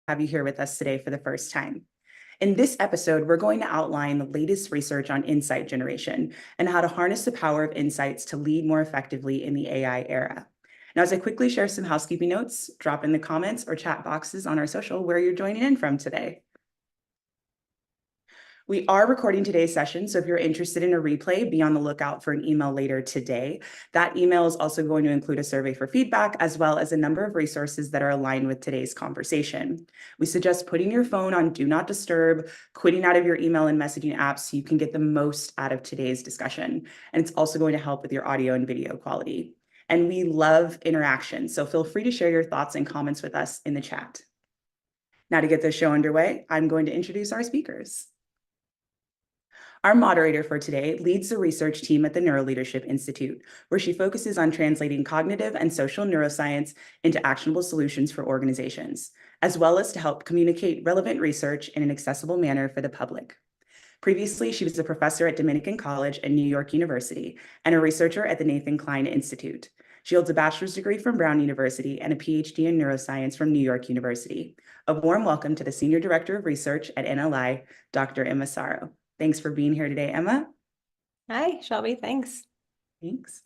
Have you here with us today for the first time. In this episode, we're going to outline the latest research on insight generation and how to harness the power of insights to lead more effectively in the AI era. Now, as I quickly share some housekeeping notes, drop in the comments or chat boxes on our social where you're joining in from today. We are recording today's session, so if you're interested in a replay, be on the lookout for an email later today. That email is also going to include a survey for feedback, as well as a number of resources that are aligned with today's conversation. We suggest putting your phone on Do Not Disturb, quitting out of your email and messaging apps so you can get the most out of today's discussion. And it's also going to help with your audio and video quality. And we love interaction, so feel free to share your thoughts and comments with us in the chat. Now, to get this show underway, I'm going to introduce our speakers. Our moderator for today leads the research team at the Neuroleadership Institute, where she focuses on translating cognitive and social neuroscience into actionable solutions for organizations, as well as to help communicate relevant research in an accessible manner for the public. Previously, she was a professor at Dominican College and New York University and a researcher at the Nathan Klein Institute. She holds a bachelor's degree from Brown University and a PhD in neuroscience from New York University. A warm welcome to the Senior Director of Research at NLI, Dr. Emma Saro. Thanks for being here today, Emma. Hi, Shelby. Thanks. Thanks.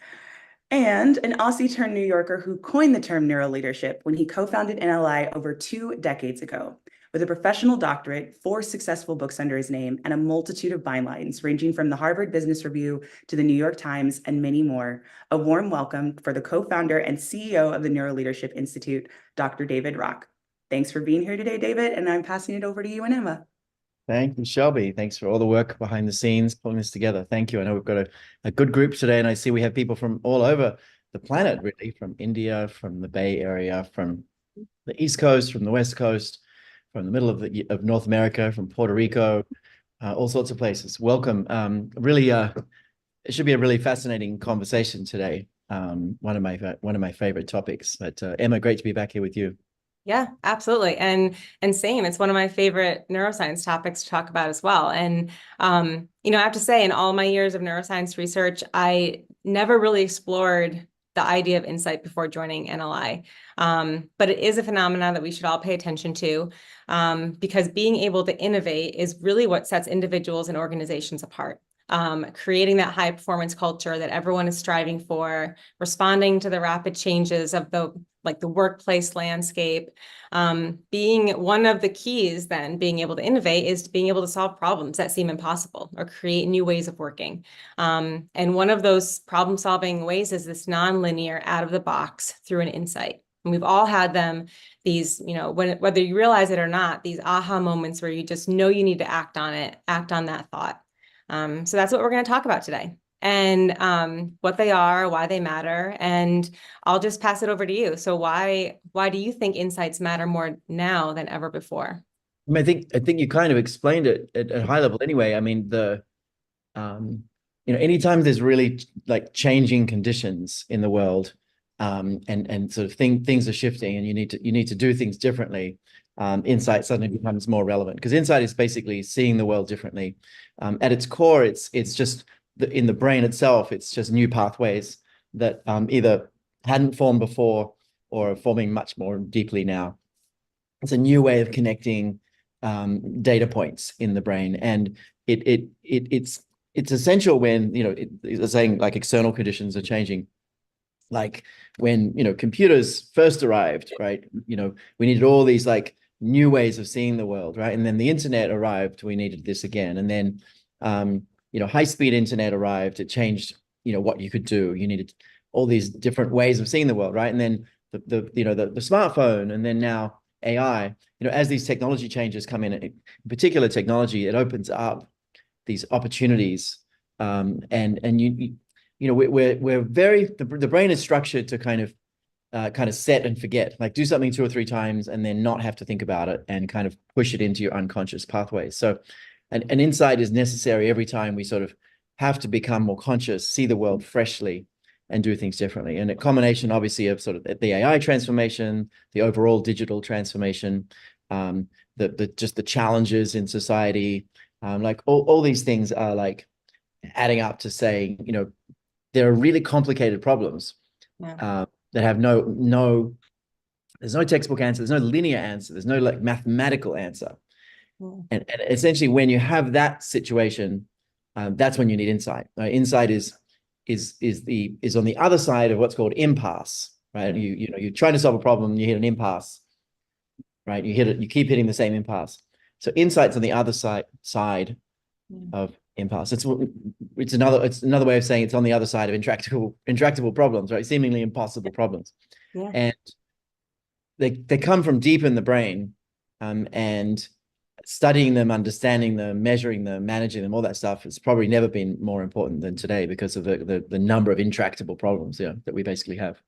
And an Aussie-turned New Yorker who coined the term neuroleadership when he co-founded NLI over 2 decades ago. With a professional doctorate, 4 successful books under his name, and a multitude of bylines ranging from the Harvard Business Review to the New York Times and many more, a warm welcome for the co-founder and CEO of the Neuroleadership Institute, Dr. David Rock. Thanks for being here today, David, and I'm passing it over to you and Emma. Thank you, Shelby. Thanks for all the work behind the scenes, pulling this together. Thank you. I know we've got a good group today, and I see we have people from all over the planet, really, from India, from the Bay Area, from the East Coast, from the West Coast, from the middle of North America, from Puerto Rico, all sorts of places. Welcome. Really, it should be a really fascinating conversation today. One of my favorite topics. But Emma, great to be back here with you. Yeah, absolutely. And same, it's one of my favorite neuroscience topics to talk about as well. And, I have to say, in all my years of neuroscience research, I never really explored the idea of insight before joining NLI. But it is a phenomenon that we should all pay attention to, because being able to innovate is really what sets individuals and organizations apart. Creating that high performance culture that everyone is striving for, responding to the rapid changes of the workplace landscape, being one of the keys, then being able to innovate is being able to solve problems that seem impossible or create new ways of working. And one of those problem solving ways is this nonlinear out of the box through an insight. And we've all had them, these, whether you realize it or not, these aha moments where you just know you need to act on it, act on that thought. So that's what we're going to talk about today, and what they are, why they matter. And I'll just pass it over to you. So why do you think insights matter more now than ever before? I think you kind of explained it at a high level anyway. I mean, anytime there's really like changing conditions in the world, and sort of things are shifting, and you need to do things differently. Insight suddenly becomes more relevant, because insight is basically seeing the world differently. At its core, it's just in the brain itself, it's just new pathways that either hadn't formed before or are forming much more deeply now. It's a new way of connecting data points in the brain, and it's essential when it's saying like external conditions are changing. Like when computers first arrived, right? We needed all these like new ways of seeing the world, right? And then the internet arrived, we needed this again. And then high-speed internet arrived, it changed what you could do. You needed all these different ways of seeing the world, right? And then the smartphone, and then now AI. As these technology changes come in particular technology, it opens up these opportunities. We're very, the brain is structured to kind of set and forget, like do something 2 or 3 times and then not have to think about it and kind of push it into your unconscious pathways. So an insight is necessary every time we sort of have to become more conscious, see the world freshly, and do things differently. And a combination, obviously, of sort of the AI transformation, the overall digital transformation, just the challenges in society, like all these things are like adding up to saying, there are really complicated problems. Yeah. That have no There's no textbook answer. There's no linear answer. There's no like mathematical answer. Mm. And essentially, when you have that situation, that's when you need insight. Insight is on the other side of what's called impasse, right? You're trying to solve a problem, you hit an impasse, right? You hit it, you keep hitting the same impasse. So insight's on the other side of impasse. It's another way of saying it's on the other side of intractable problems, right? Seemingly impossible problems. Yeah. And they come from deep in the brain, and studying them, understanding them, measuring them, managing them, all that stuff has probably never been more important than today because of the number of intractable problems that we basically have.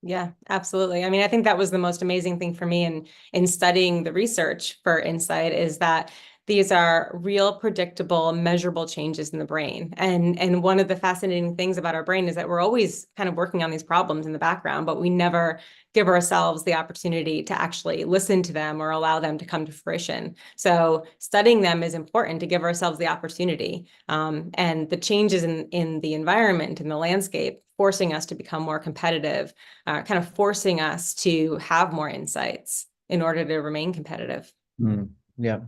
Yeah, absolutely. I mean, I think that was the most amazing thing for me in studying the research for Insight is that these are real, predictable, measurable changes in the brain. And one of the fascinating things about our brain is that we're always kind of working on these problems in the background, but we never give ourselves the opportunity to actually listen to them or allow them to come to fruition. So studying them is important to give ourselves the opportunity. And the changes in the environment and the landscape forcing us to become more competitive, kind of forcing us to have more insights in order to remain competitive. Yeah.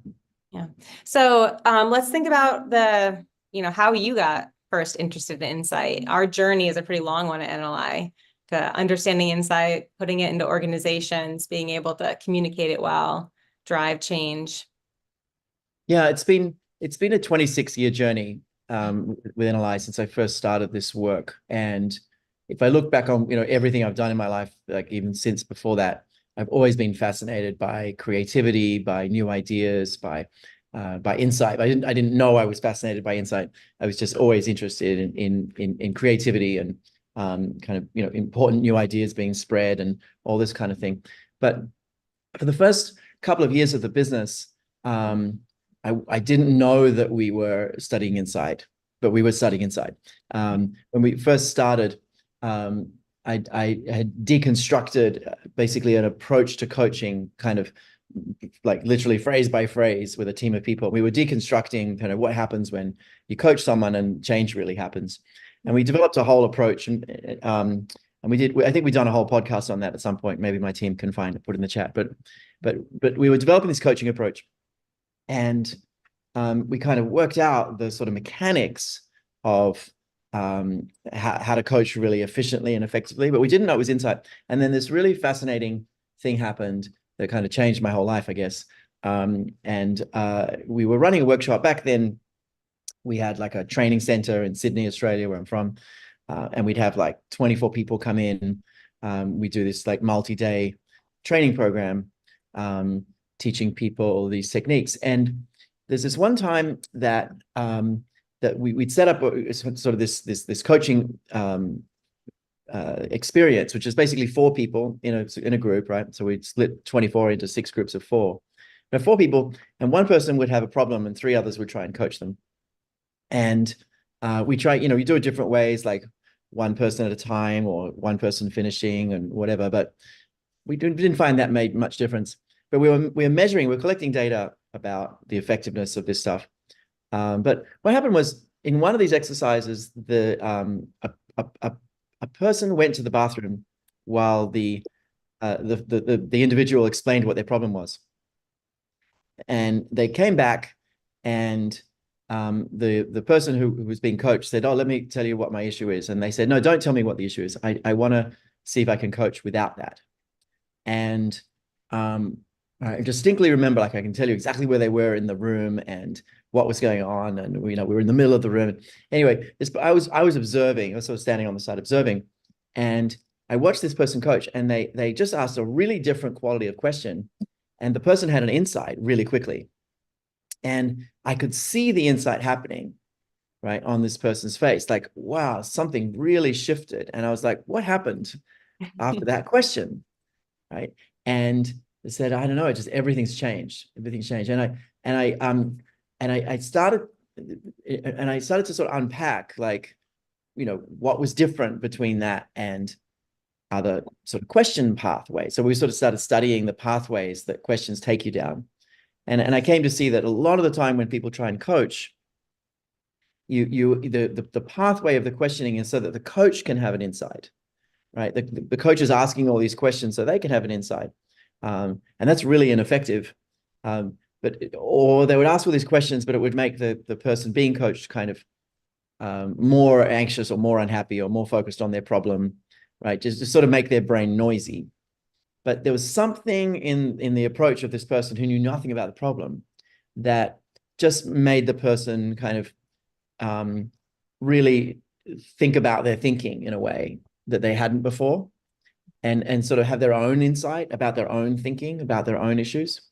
Yeah. So let's think about how you got first interested in Insight. Our journey is a pretty long one at NLI to understanding Insight, putting it into organizations, being able to communicate it well, drive change. Yeah, it's been a 26-year journey with NLI since I first started this work. And if I look back on everything I've done in my life, like even since before that, I've always been fascinated by creativity, by new ideas, by insight. I didn't know I was fascinated by insight. I was just always interested in creativity and kind of important new ideas being spread and all this kind of thing. But for the first couple of years of the business, I didn't know that we were studying insight, but we were studying insight. When we first started, I had deconstructed basically an approach to coaching, kind of like literally phrase by phrase with a team of people. We were deconstructing kind of what happens when you coach someone and change really happens. And we developed a whole approach, and I think we've done a whole podcast on that at some point. Maybe my team can find it, put it in the chat. But we were developing this coaching approach, and we kind of worked out the sort of mechanics of how to coach really efficiently and effectively, but we didn't know it was insight. And then this really fascinating thing happened that kind of changed my whole life, I guess. We were running a workshop back then. We had like a training center in Sydney, Australia, where I'm from, and we'd have like 24 people come in. We do this like multi-day training program, teaching people these techniques. And there's this one time that we'd set up sort of this coaching experience, which is basically 4 people in a group, right? So we'd split 24 into 6 groups of 4. Now 4 people, and one person would have a problem, and 3 others would try and coach them. And we try, you do it different ways, like one person at a time or one person finishing and whatever. But we didn't find that made much difference. But we were collecting data about the effectiveness of this stuff. But what happened was, in one of these exercises, a person went to the bathroom while the individual explained what their problem was, and they came back, and the person who was being coached said, "Oh, let me tell you what my issue is." And they said, "No, don't tell me what the issue is. I want to see if I can coach without that." And I distinctly remember, like I can tell you exactly where they were in the room and what was going on, and we were in the middle of the room. Anyway, I was observing. I was sort of standing on the side observing, and I watched this person coach, and they just asked a really different quality of question, and the person had an insight really quickly, and I could see the insight happening, right, on this person's face. Like, wow, something really shifted, and I was like, what happened after that question, right? And they said, I don't know, just everything's changed. Everything's changed. And I started to sort of unpack, like, what was different between that and other sort of question pathways. So we sort of started studying the pathways that questions take you down. And I came to see that a lot of the time when people try and coach, the pathway of the questioning is so that the coach can have an insight. right? The coach is asking all these questions so they can have an insight. And that's really ineffective. Or they would ask all these questions, but it would make the person being coached kind of more anxious or more unhappy or more focused on their problem, right? Just to sort of make their brain noisy. But there was something in the approach of this person who knew nothing about the problem that just made the person kind of really think about their thinking in a way that they hadn't before, and sort of have their own insight about their own thinking, about their own issues.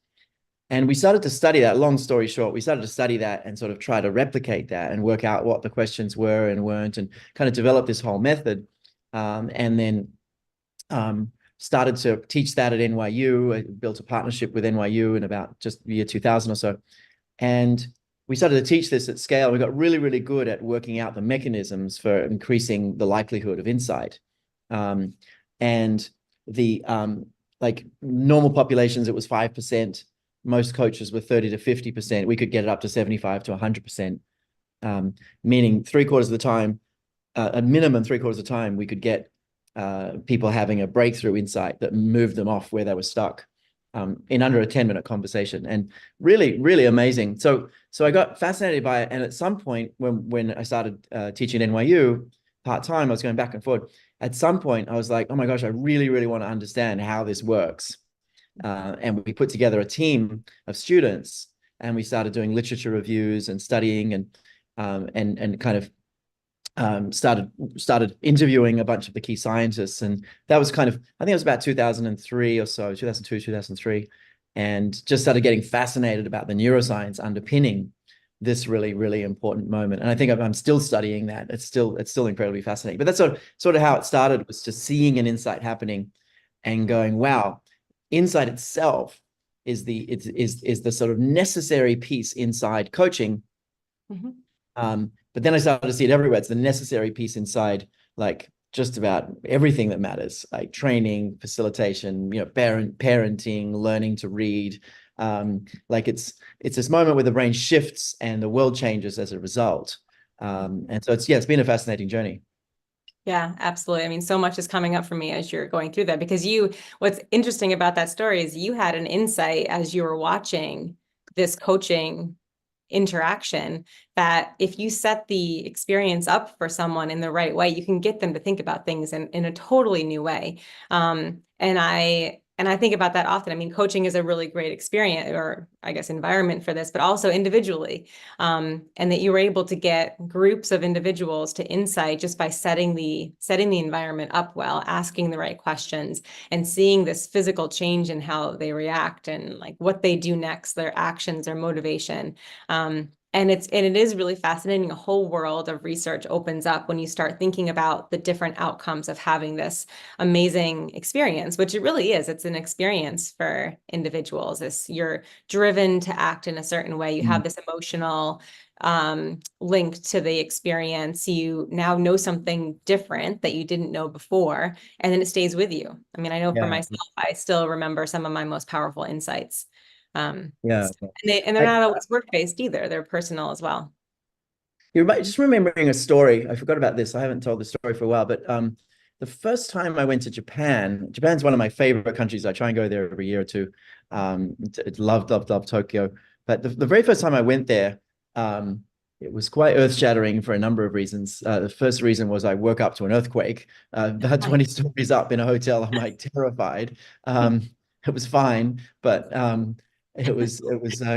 And we started to study that. Long story short, we started to study that and sort of try to replicate that and work out what the questions were and weren't, and kind of develop this whole method. And then started to teach that at NYU. I built a partnership with NYU in about just the year 2000 or so. And we started to teach this at scale. We got really, really good at working out the mechanisms for increasing the likelihood of insight. And the like normal populations, it was 5%. Most coaches were 30 to 50%. We could get it up to 75 to 100%, meaning 3/4 of the time, a minimum 3/4 of the time, we could get people having a breakthrough insight that moved them off where they were stuck in under a 10-minute conversation. And really, really amazing. So I got fascinated by it. And at some point when I started teaching at NYU part-time, I was going back and forth. At some point, I was like, oh my gosh, I really, really want to understand how this works. And we put together a team of students, and we started doing literature reviews and studying, and kind of started interviewing a bunch of the key scientists. And that was kind of, I think it was about 2003 or so, 2002, 2003, and just started getting fascinated about the neuroscience underpinning this really, really important moment. And I think I'm still studying that. It's still incredibly fascinating. But that's sort of how it started, was just seeing an insight happening and going, wow, insight itself is the sort of necessary piece inside coaching. Mm-hmm. But then I started to see it everywhere. It's the necessary piece inside, like, just about everything that matters, like training, facilitation, parenting, learning to read. Like it's this moment where the brain shifts and the world changes as a result. And so it's been a fascinating journey. Yeah, absolutely. I mean, so much is coming up for me as you're going through that, because what's interesting about that story is you had an insight as you were watching this coaching interaction, that if you set the experience up for someone in the right way, you can get them to think about things in a totally new way. And I think about that often. I mean, coaching is a really great experience, or I guess environment for this, but also individually. And that you were able to get groups of individuals to insight just by setting the environment up well, asking the right questions, and seeing this physical change in how they react and like what they do next, their actions, their motivation. And it is really fascinating. A whole world of research opens up when you start thinking about the different outcomes of having this amazing experience, which it really is. It's an experience for individuals. You're driven to act in a certain way. You have this emotional link to the experience. You now know something different that you didn't know before, and then it stays with you. I mean, I know for myself, I still remember some of my most powerful insights. And they're not always work-based either. They're personal as well. You're just remembering a story. I forgot about this. I haven't told the story for a while, but the first time I went to Japan's one of my favorite countries. I try and go there every year or two. Love Tokyo. But the very first time I went there, it was quite earth-shattering for a number of reasons. The first reason was I woke up to an earthquake. About 20 stories up in a hotel. I'm like terrified. It was fine, but it was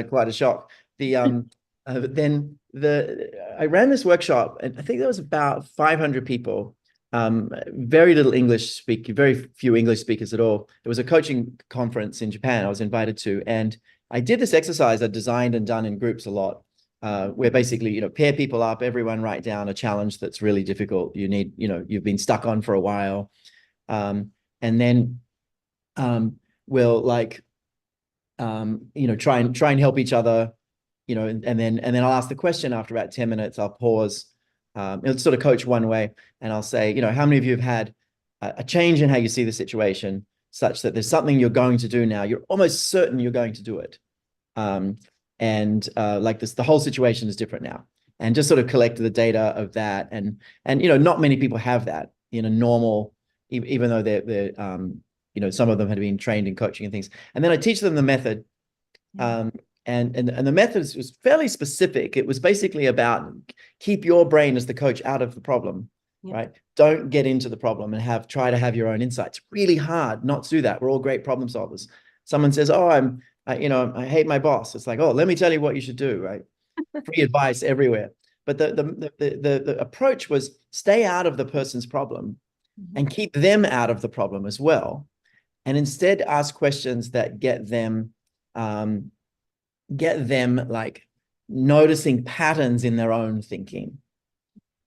quite a shock. Then I ran this workshop, and I think there was about 500 people. Very little English speaking, very few English speakers at all. It was a coaching conference in Japan I was invited to, and I did this exercise I designed and done in groups a lot, where basically, pair people up, everyone write down a challenge that's really difficult. You've been stuck on for a while, and then we'll try and help each other, and then I'll ask the question after about 10 minutes. I'll pause. It'll sort of coach one way, and I'll say, how many of you have had a change in how you see the situation, such that there's something you're going to do now, you're almost certain you're going to do it, like this, the whole situation is different now, and just sort of collect the data of that, and not many people have that in a normal even though they're some of them had been trained in coaching and things. And then I teach them the method. And the method was fairly specific. It was basically about keep your brain as the coach out of the problem, right? Don't get into the problem and try to have your own insights. Really hard not to do that. We're all great problem solvers. Someone says, "Oh, I hate my boss." It's like, "Oh, let me tell you what you should do," right? Free advice everywhere. But the approach was stay out of the person's problem and keep them out of the problem as well, and instead ask questions that get them like noticing patterns in their own thinking,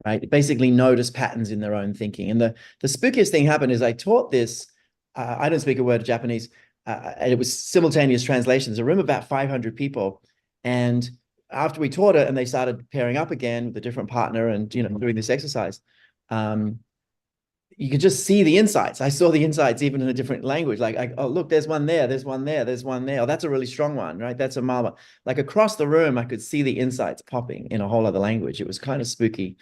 right? Basically notice patterns in their own thinking. And the spookiest thing happened is I taught this, I don't speak a word of Japanese, and it was simultaneous translations, a room of about 500 people. And after we taught it and they started pairing up again with a different partner and, doing this exercise, you could just see the insights. I saw the insights even in a different language. Like, oh, look, there's one there, there's one there, there's one there. Oh, that's a really strong one, right? That's a Mama. Like across the room, I could see the insights popping in a whole other language. It was kind of spooky.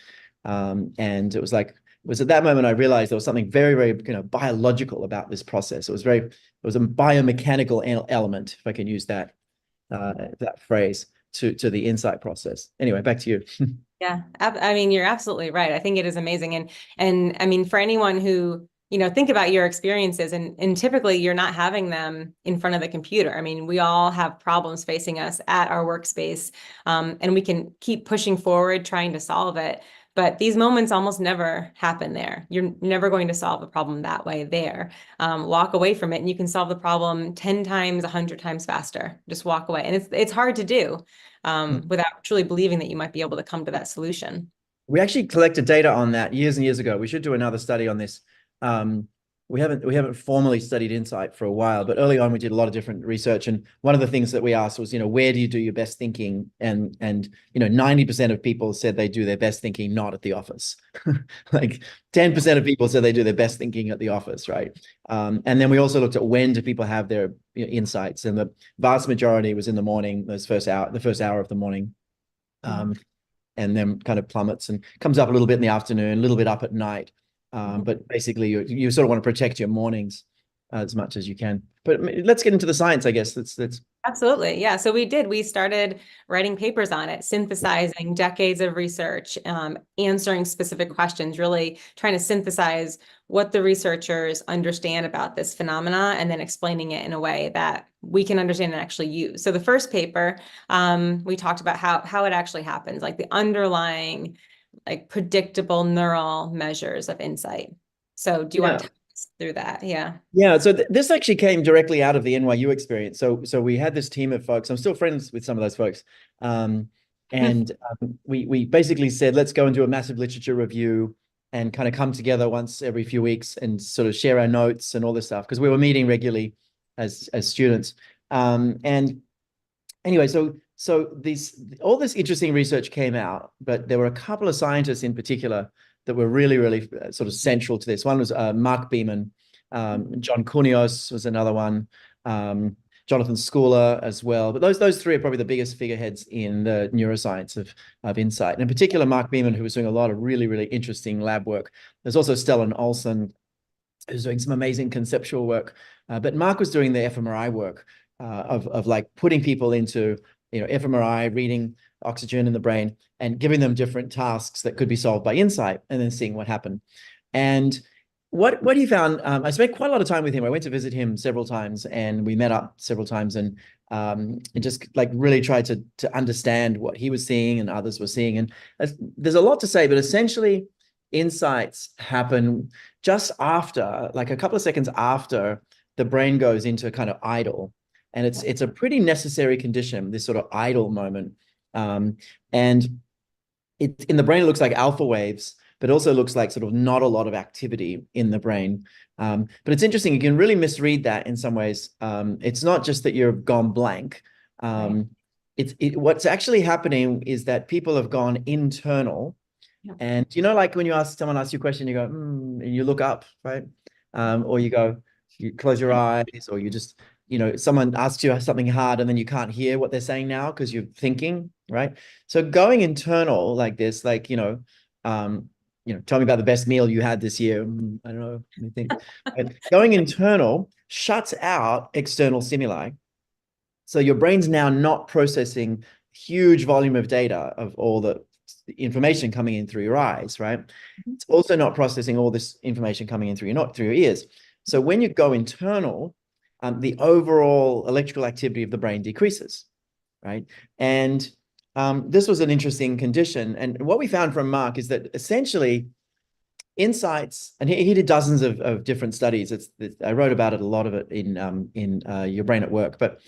And it was at that moment I realized there was something very, very, biological about this process. It was a biomechanical element, if I can use that phrase, to the insight process. Anyway, back to you. Yeah, I mean, you're absolutely right. I think it is amazing. And I mean, for anyone who, think about your experiences and typically you're not having them in front of the computer. I mean, we all have problems facing us at our workspace, and we can keep pushing forward, trying to solve it. But these moments almost never happen there. You're never going to solve a problem that way there. Walk away from it and you can solve the problem 10 times, 100 times faster. Just walk away. And it's hard to do without truly believing that you might be able to come to that solution. We actually collected data on that years and years ago. We should do another study on this. We haven't formally studied insight for a while, but early on we did a lot of different research. And one of the things that we asked was, where do you do your best thinking? And 90% of people said they do their best thinking not at the office. Like 10% of people said they do their best thinking at the office, right? And then we also looked at when do people have their insights, and the vast majority was in the morning, the first hour of the morning. And then kind of plummets and comes up a little bit in the afternoon, a little bit up at night. But basically you sort of want to protect your mornings as much as you can. But let's get into the science, I guess. Let's Absolutely. Yeah. So we started writing papers on it, synthesizing decades of research, answering specific questions, really trying to synthesize what the researchers understand about this phenomena and then explaining it in a way that we can understand and actually use. So the first paper, we talked about how it actually happens, like the underlying predictable neural measures of insight. So do you want to talk us through that? Yeah. Yeah. So this actually came directly out of the NYU experience. So we had this team of folks. I'm still friends with some of those folks. We basically said, let's go and do a massive literature review and kind of come together once every few weeks and sort of share our notes and all this stuff, because we were meeting regularly as students. And anyway, so all this interesting research came out, but there were a couple of scientists in particular that were really, really sort of central to this. One was Mark Beeman, John Kounios was another one, Jonathan Schooler as well. But those three are probably the biggest figureheads in the neuroscience of insight. And in particular, Mark Beeman, who was doing a lot of really, really interesting lab work. There's also Stellan Olson, who's doing some amazing conceptual work. But Mark was doing the fMRI work of like putting people into fMRI, reading oxygen in the brain and giving them different tasks that could be solved by insight and then seeing what happened. And what he found, I spent quite a lot of time with him. I went to visit him several times and we met up several times and just like really tried to understand what he was seeing and others were seeing. And there's a lot to say, but essentially insights happen just after, like a couple of seconds after the brain goes into kind of idle. And it's a pretty necessary condition, this sort of idle moment. And in the brain, it looks like alpha waves, but also looks like sort of not a lot of activity in the brain. But it's interesting, you can really misread that in some ways. It's not just that you've gone blank. What's actually happening is that people have gone internal. Yeah. And like when someone asks you a question, you go, and you look up, right? Or you close your eyes, or you just, someone asks you something hard and then you can't hear what they're saying now because you're thinking, right? So going internal like this, tell me about the best meal you had this year. I don't know. Let me think. But going internal shuts out external stimuli. So your brain's now not processing huge volume of data of all the information coming in through your eyes, right? It's also not processing all this information coming in through your ears. So when you go internal, the overall electrical activity of the brain decreases, right? And this was an interesting condition. And what we found from Mark is that essentially insights, and he did dozens of different studies. I wrote about it, a lot of it in Your Brain at Work. But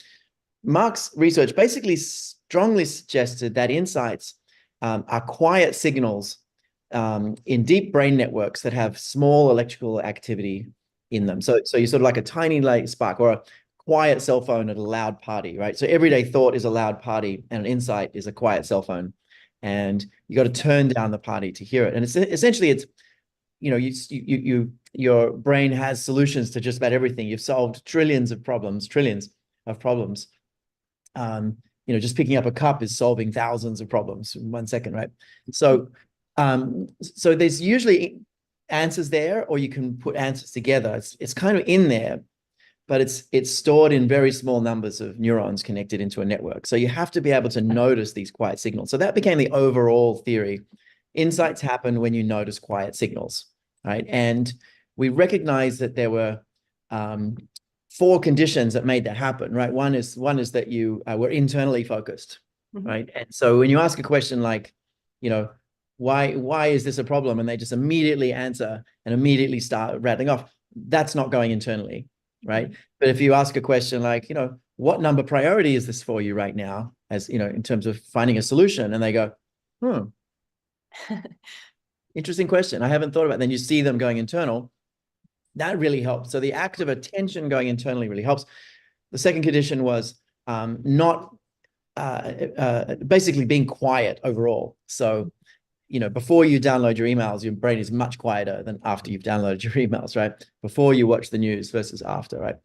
Mark's research basically strongly suggested that insights are quiet signals in deep brain networks that have small electrical activity in them. So you're sort of like a tiny light spark, or a quiet cell phone at a loud party, right? So everyday thought is a loud party, and an insight is a quiet cell phone. And you got to turn down the party to hear it. And it's essentially, your brain has solutions to just about everything. You've solved trillions of problems. Just picking up a cup is solving thousands of problems in 1 second, right? So there's usually answers there, or you can put answers together. It's kind of in there, but it's stored in very small numbers of neurons connected into a network. So you have to be able to notice these quiet signals. So that became the overall theory. Insights happen when you notice quiet signals, right? And we recognized that there were 4 conditions that made that happen, right? One is that you were internally focused, right? And so when you ask a question like, why is this a problem? And they just immediately answer and immediately start rattling off. That's not going internally, right? But if you ask a question like, what number priority is this for you right now, as in terms of finding a solution, and they go, interesting question, I haven't thought about it. Then you see them going internal. That really helps. So the act of attention going internally really helps. The second condition was basically being quiet overall. So, before you download your emails, your brain is much quieter than after you've downloaded your emails, right? Before you watch the news versus after, right?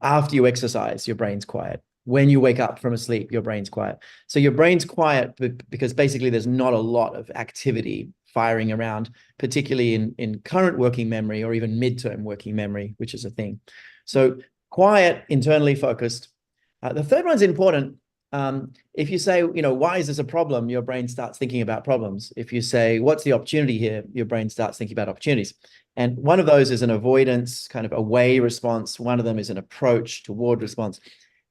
After you exercise, your brain's quiet. When you wake up from sleep, your brain's quiet. So your brain's quiet because basically there's not a lot of activity firing around, particularly in current working memory or even midterm working memory, which is a thing. So quiet, internally focused. The third one's important. If you say, why is this a problem? Your brain starts thinking about problems. If you say, what's the opportunity here? Your brain starts thinking about opportunities. And one of those is an avoidance, kind of away response. One of them is an approach toward response.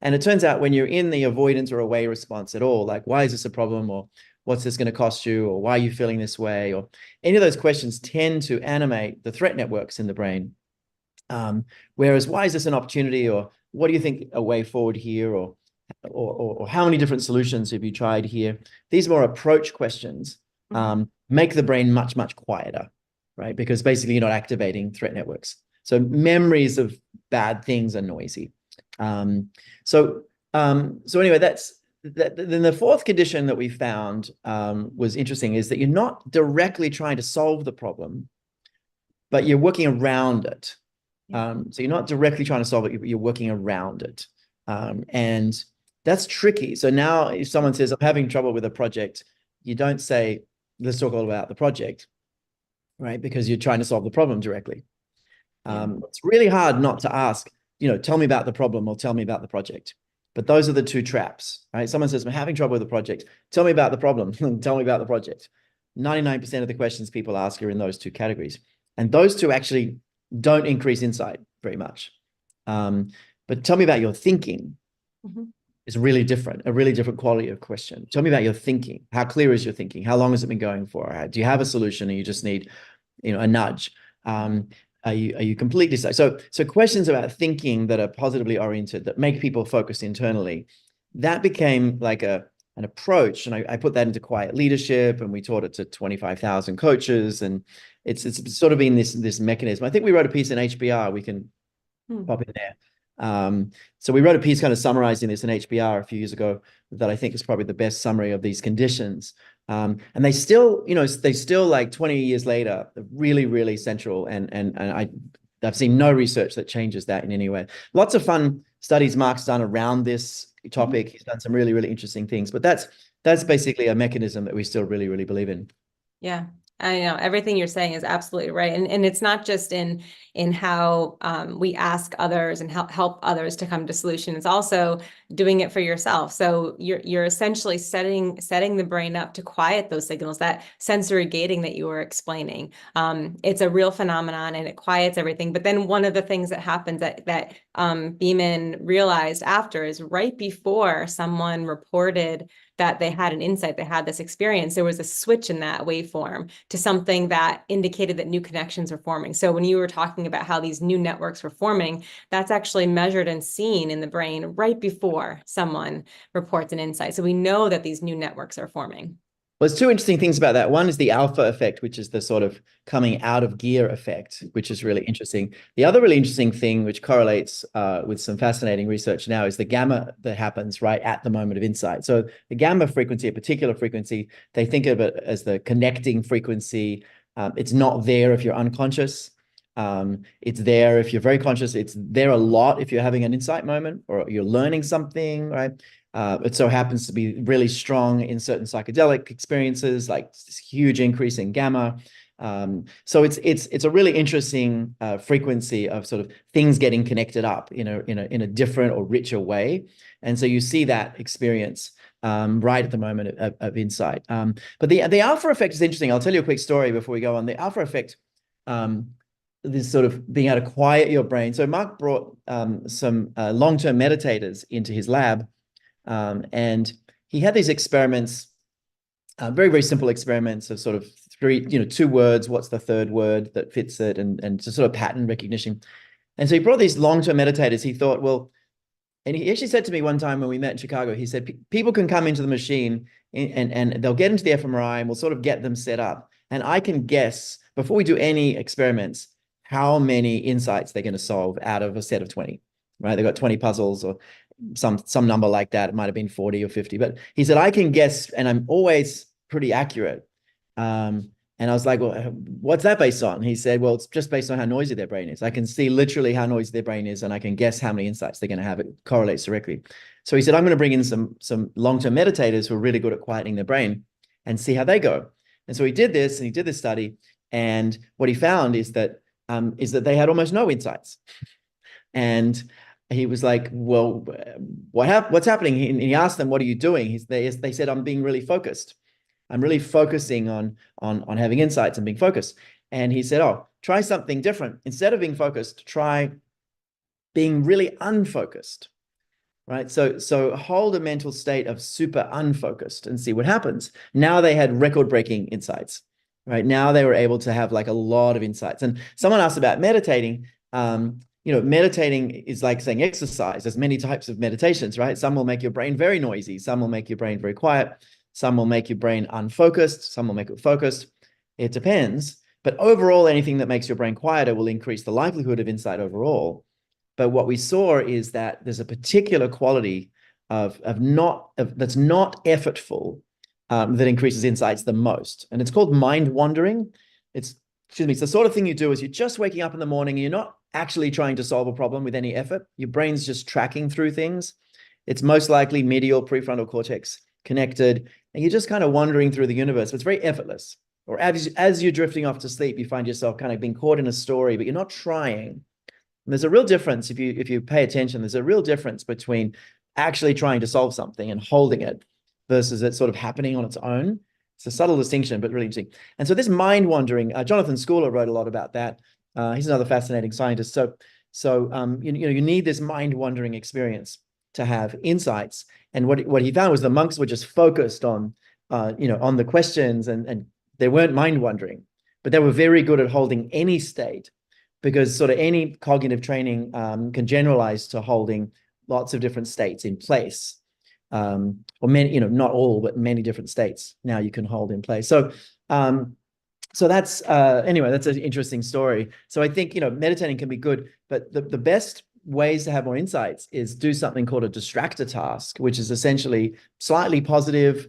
And it turns out when you're in the avoidance or away response at all, like, why is this a problem? Or what's this going to cost you? Or why are you feeling this way? Or any of those questions tend to animate the threat networks in the brain. Whereas, why is this an opportunity? Or what do you think a way forward here? Or how many different solutions have you tried here? These more approach questions make the brain much, much quieter, right? Because basically you're not activating threat networks. So memories of bad things are noisy. So anyway, then the fourth condition that we found was interesting, is that you're not directly trying to solve the problem, but you're working around it. So you're not directly trying to solve it, you're working around it. And that's tricky. So now if someone says, I'm having trouble with a project, you don't say, let's talk all about the project, right? Because you're trying to solve the problem directly. It's really hard not to ask, tell me about the problem or tell me about the project. But those are the 2 traps, right? Someone says, I'm having trouble with the project. Tell me about the problem. Tell me about the project. 99% of the questions people ask are in those 2 categories. And those 2 actually don't increase insight very much. But tell me about your thinking. Is really different, a really different quality of question. Tell me about your thinking. How clear is your thinking? How long has it been going for? Do you have a solution and you just need, a nudge? Are you completely so questions about thinking that are positively oriented, that make people focus internally, that became like an approach. And I put that into Quiet Leadership, and we taught it to 25,000 coaches, and it's sort of been this mechanism. I think we wrote a piece in HBR. We can pop in there. So we wrote a piece kind of summarizing this in HBR a few years ago that I think is probably the best summary of these conditions. And they still, like 20 years later, really, really central. And I've seen no research that changes that in any way. Lots of fun studies Mark's done around this topic. He's done some really, really interesting things, but that's basically a mechanism that we still really, really believe in. Yeah. I know everything you're saying is absolutely right. And it's not just in how we ask others and help others to come to solution. It's also doing it for yourself. So you're essentially setting the brain up to quiet those signals, that sensory gating that you were explaining. It's a real phenomenon and it quiets everything. But then one of the things that happens that Beeman realized after is right before someone reported that they had an insight, they had this experience, there was a switch in that waveform to something that indicated that new connections are forming. So when you were talking about how these new networks were forming, that's actually measured and seen in the brain right before someone reports an insight. So we know that these new networks are forming. Well, there's two interesting things about that. One is the alpha effect, which is the sort of coming out of gear effect, which is really interesting. The other really interesting thing, which correlates with some fascinating research now, is the gamma that happens right at the moment of insight. So the gamma frequency, a particular frequency, they think of it as the connecting frequency. It's not there if you're unconscious. It's there if you're very conscious. It's there a lot if you're having an insight moment or you're learning something, right? It so happens to be really strong in certain psychedelic experiences, like this huge increase in gamma. So it's a really interesting frequency of sort of things getting connected up in a different or richer way, and so you see that experience right at the moment of insight. But the alpha effect is interesting. I'll tell you a quick story before we go on. The alpha effect, this sort of being able to quiet your brain. So Mark brought some long-term meditators into his lab. And he had these experiments, very, very simple experiments of sort of two words, what's the third word that fits it, and just sort of pattern recognition. And so he brought these long-term meditators. He thought, well, and he actually said to me one time when we met in Chicago, he said, people can come into the machine and they'll get into the fMRI and we'll sort of get them set up. And I can guess, before we do any experiments, how many insights they're going to solve out of a set of 20, right? They've got 20 puzzles or some number like that. It might have been 40 or 50, but he said, I can guess, and I'm always pretty accurate. And I was like, well, what's that based on? He said, well, it's just based on how noisy their brain is. I can see literally how noisy their brain is, and I can guess how many insights they're going to have. It correlates directly. So he said, I'm going to bring in some long-term meditators who are really good at quieting their brain and see how they go. And so he did this, and he did this study. And what he found is that they had almost no insights. And he was like, well, what's happening? He asked them, what are you doing? They said, I'm being really focused. I'm really focusing on having insights and being focused. And he said, oh, try something different. Instead of being focused, try being really unfocused, right? So hold a mental state of super unfocused and see what happens. Now they had record-breaking insights, right? Now they were able to have like a lot of insights. And someone asked about meditating. Meditating is like saying exercise. There's many types of meditations, right? Some will make your brain very noisy. Some will make your brain very quiet. Some will make your brain unfocused. Some will make it focused. It depends. But overall, anything that makes your brain quieter will increase the likelihood of insight overall. But what we saw is that there's a particular quality that's not effortful that increases insights the most. And it's called mind wandering. It's the sort of thing you do is you're just waking up in the morning and you're not actually trying to solve a problem with any effort. Your brain's just tracking through things. It's most likely medial prefrontal cortex connected, and you're just kind of wandering through the universe. It's very effortless. Or as you're drifting off to sleep, you find yourself kind of being caught in a story, but you're not trying. And there's a real difference if you pay attention. There's a real difference between actually trying to solve something and holding it versus it sort of happening on its own. It's a subtle distinction, but really interesting. And so this mind wandering, Jonathan Schooler wrote a lot about that. He's another fascinating scientist. So you need this mind wandering experience to have insights. And what he found was the monks were just focused on the questions, and they weren't mind wandering, but they were very good at holding any state, because sort of any cognitive training can generalize to holding lots of different states in place. Or many, not all, but many different states now you can hold in place. So that's anyway, that's an interesting story. So I think meditating can be good, but the best ways to have more insights is do something called a distractor task, which is essentially slightly positive,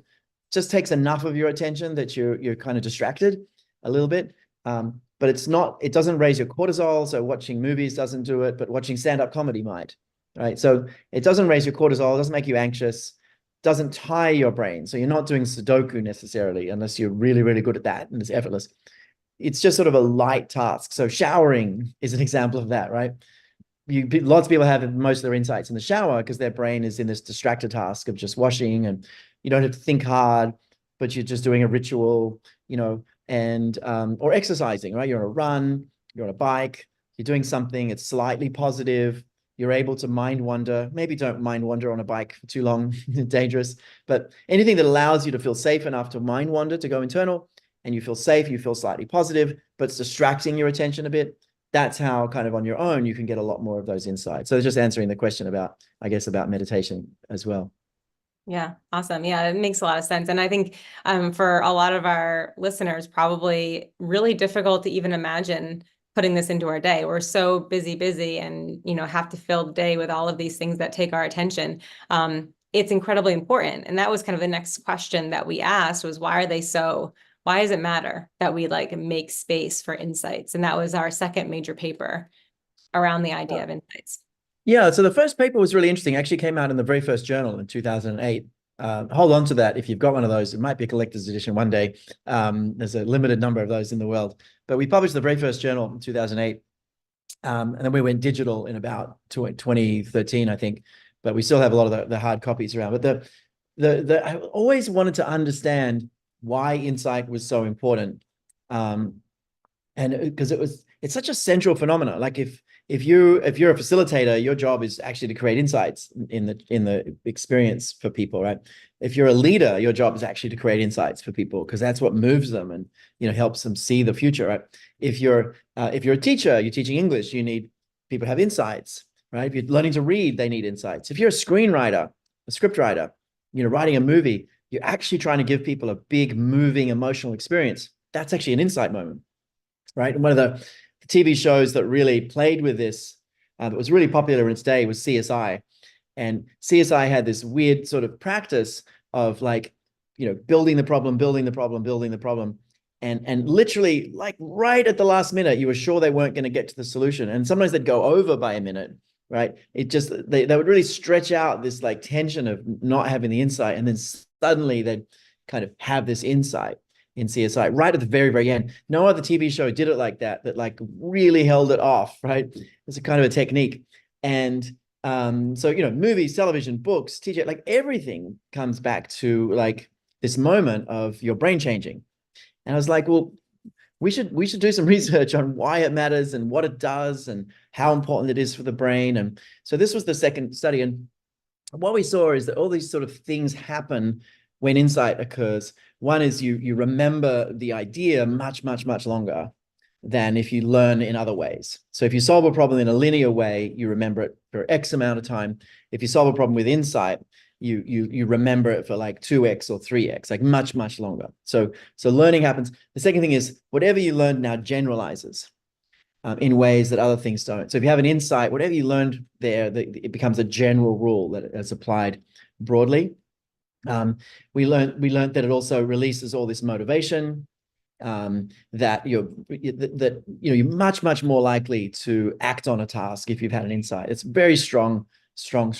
just takes enough of your attention that you're kind of distracted a little bit. But it doesn't raise your cortisol. So watching movies doesn't do it, but watching stand-up comedy might, right? So it doesn't raise your cortisol, it doesn't make you anxious, doesn't tire your brain. So you're not doing Sudoku necessarily, unless you're really, really good at that and it's effortless. It's just sort of a light task. So showering is an example of that, right? Lots of people have most of their insights in the shower because their brain is in this distracted task of just washing, and you don't have to think hard, but you're just doing a ritual, and or exercising, right? You're on a run, you're on a bike, you're doing something, it's slightly positive. You're able to mind wander. Maybe don't mind wander on a bike for too long, dangerous, but anything that allows you to feel safe enough to mind wander, to go internal, and you feel safe, you feel slightly positive, but it's distracting your attention a bit. That's how kind of on your own, you can get a lot more of those insights. So just answering the question about, I guess, about meditation as well. Yeah, awesome. Yeah, it makes a lot of sense. And I think for a lot of our listeners, probably really difficult to even imagine putting this into our day. We're so busy and, have to fill the day with all of these things that take our attention. It's incredibly important. And that was kind of the next question that we asked was, why does it matter that we make space for insights? And that was our second major paper around the idea of insights. Yeah, so the first paper was really interesting. It actually came out in the very first journal in 2008. Hold on to that if you've got one of those. It might be a collector's edition one day. There's a limited number of those in the world. But we published the very first journal in 2008. And then we went digital in about 2013, I think. But we still have a lot of the hard copies around. But I always wanted to understand why insight was so important. And because it's such a central phenomenon. Like if you're a facilitator, your job is actually to create insights in the experience for people, right? If you're a leader, your job is actually to create insights for people, because that's what moves them and helps them see the future, right? If you're a teacher, you're teaching English, you need people to have insights, right? If you're learning to read, they need insights. If you're a screenwriter, a script writer, writing a movie, you're actually trying to give people a big, moving, emotional experience. That's actually an insight moment, right? And one of the TV shows that really played with this, that was really popular in its day, was CSI. And CSI had this weird sort of practice of building the problem. And literally, right at the last minute, you were sure they weren't going to get to the solution. And sometimes they'd go over by a minute, right? It just, they would really stretch out this tension of not having the insight. And then suddenly they'd kind of have this insight in CSI right at the very, very end. No other TV show did it like that really held it off, right? It's a kind of a technique. And so, movies, television, books, TJ, everything comes back to this moment of your brain changing. And I was like, well, we should do some research on why it matters and what it does and how important it is for the brain. And so this was the second study. And what we saw is that all these sort of things happen when insight occurs. One is you remember the idea much, much, much longer than if you learn in other ways. So if you solve a problem in a linear way, you remember it for X amount of time. If you solve a problem with insight, you remember it for 2X or 3X, much, much longer. So learning happens. The second thing is whatever you learned now generalizes in ways that other things don't. So if you have an insight, whatever you learned there, it becomes a general rule that is applied broadly. We learned that it also releases all this motivation, that you're much, much more likely to act on a task if you've had an insight. It's very strong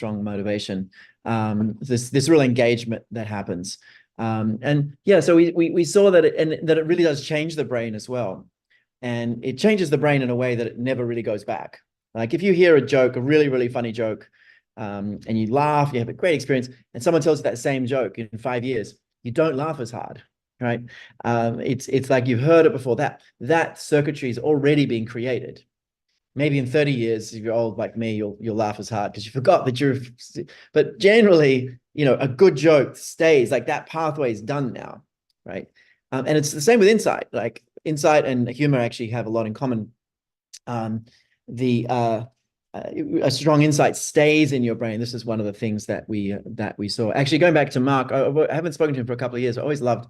motivation. This real engagement that happens. And yeah, so we saw that it really does change the brain as well. And it changes the brain in a way that it never really goes back. If you hear a joke, a really, really funny joke, and you laugh, you have a great experience, and someone tells you that same joke in 5 years, you don't laugh as hard, right? It's like you've heard it before. That circuitry is already being created. Maybe in 30 years, if you're old like me, you'll laugh as hard because you forgot that but generally, a good joke stays, that pathway is done now, right? And it's the same with insight. Insight and humor actually have a lot in common. A strong insight stays in your brain. This is one of the things that we saw. Actually, going back to Mark, I haven't spoken to him for a couple of years. I always loved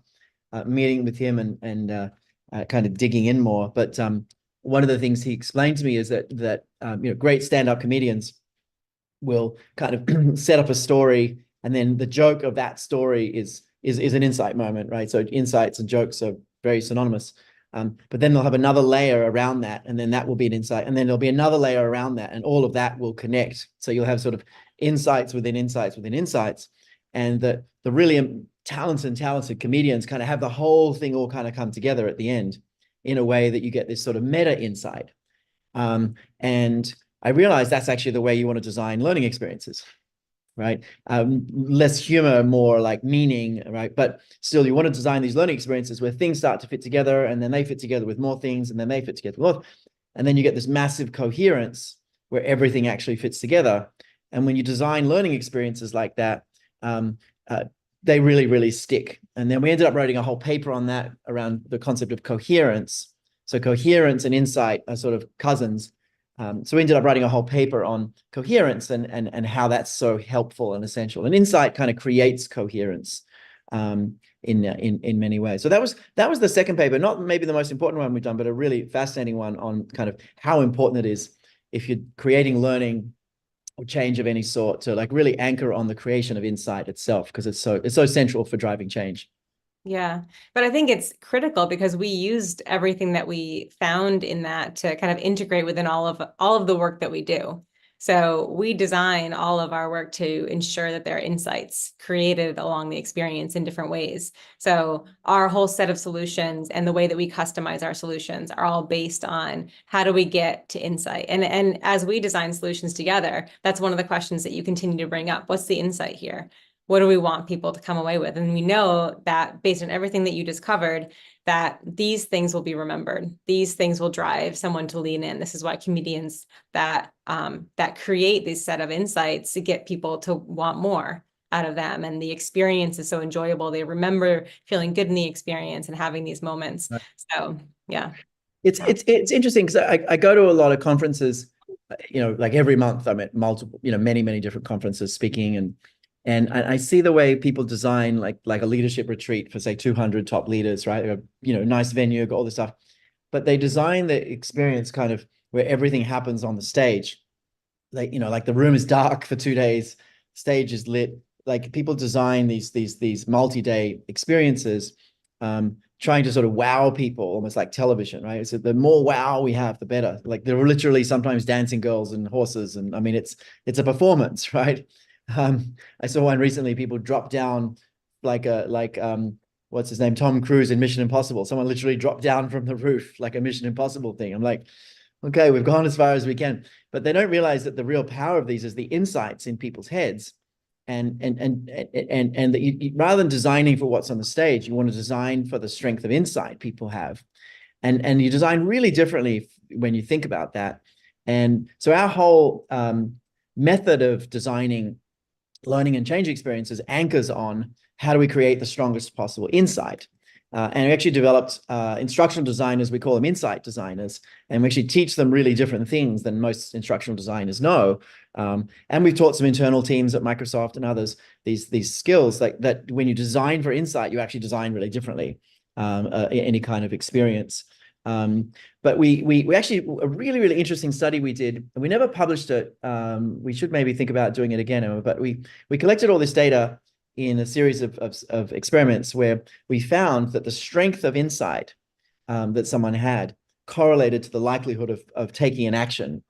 meeting with him and kind of digging in more. But one of the things he explained to me is that great stand-up comedians will kind of set up a story, and then the joke of that story is an insight moment, right? So insights and jokes are very synonymous. But then they'll have another layer around that, and then that will be an insight. And then there'll be another layer around that, and all of that will connect. So you'll have sort of insights within insights within insights. and that the really talented comedians kind of have the whole thing all kind of come together at the end in a way that you get this sort of meta insight. And I realized that's actually the way you want to design learning experiences, right? Less humor, more like meaning, right? But still, you want to design these learning experiences where things start to fit together, and then they fit together with more things, and then they fit together with more, and then you get this massive coherence where everything actually fits together. And when you design learning experiences like that, they really, really stick. And then we ended up writing a whole paper on that around the concept of coherence. So coherence and insight are sort of cousins. So we ended up writing a whole paper on coherence and how that's so helpful and essential. And insight kind of creates coherence in many ways. So that was the second paper, not maybe the most important one we've done, but a really fascinating one on kind of how important it is if you're creating learning or change of any sort to like really anchor on the creation of insight itself, because it's so central for driving change. Yeah, but I think it's critical because we used everything that we found in that to kind of integrate within all of the work that we do. So we design all of our work to ensure that there are insights created along the experience in different ways. So our whole set of solutions and the way that we customize our solutions are all based on how do we get to insight. And as we design solutions together, that's one of the questions that you continue to bring up. What's the insight here? What do we want people to come away with? And we know that based on everything that you just covered, that these things will be remembered. These things will drive someone to lean in. This is why comedians that create this set of insights to get people to want more out of them. And the experience is so enjoyable. They remember feeling good in the experience and having these moments. Right. So, yeah. It's interesting because I go to a lot of conferences, like every month I'm at multiple, many different conferences speaking, and I see the way people design like a leadership retreat for say 200 top leaders, right? Nice venue, got all this stuff, but they design the experience kind of where everything happens on the stage. Like, like the room is dark for 2 days, stage is lit. Like people design these multi-day experiences, trying to sort of wow people, almost like television, right? So the more wow we have, the better. Like there are literally sometimes dancing girls and horses, and I mean it's a performance, right? I saw one recently, people dropped down like what's his name, Tom Cruise in Mission Impossible. Someone literally dropped down from the roof like a Mission Impossible thing. I'm like, okay, we've gone as far as we can, but they don't realize that the real power of these is the insights in people's heads, and that you, rather than designing for what's on the stage, you want to design for the strength of insight people have, and you design really differently when you think about that. And so our whole method of designing learning and change experiences anchors on how do we create the strongest possible insight. And we actually developed instructional designers, we call them insight designers, and we actually teach them really different things than most instructional designers know. And we've taught some internal teams at Microsoft and others these skills like that. When you design for insight, you actually design really differently any kind of experience. But we actually, a really interesting study we did, and we never published it. We should maybe think about doing it again, Emma, but we collected all this data in a series of experiments where we found that the strength of insight that someone had correlated to the likelihood of taking an action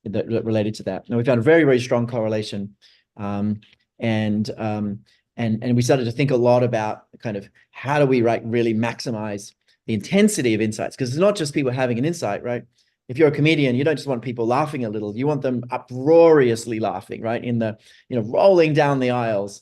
that related to that. And we found a very strong correlation. And we started to think a lot about kind of how do we really maximize the intensity of insights, because it's not just people having an insight, right? If you're a comedian, you don't just want people laughing a little, you want them uproariously laughing, right? In the, rolling down the aisles,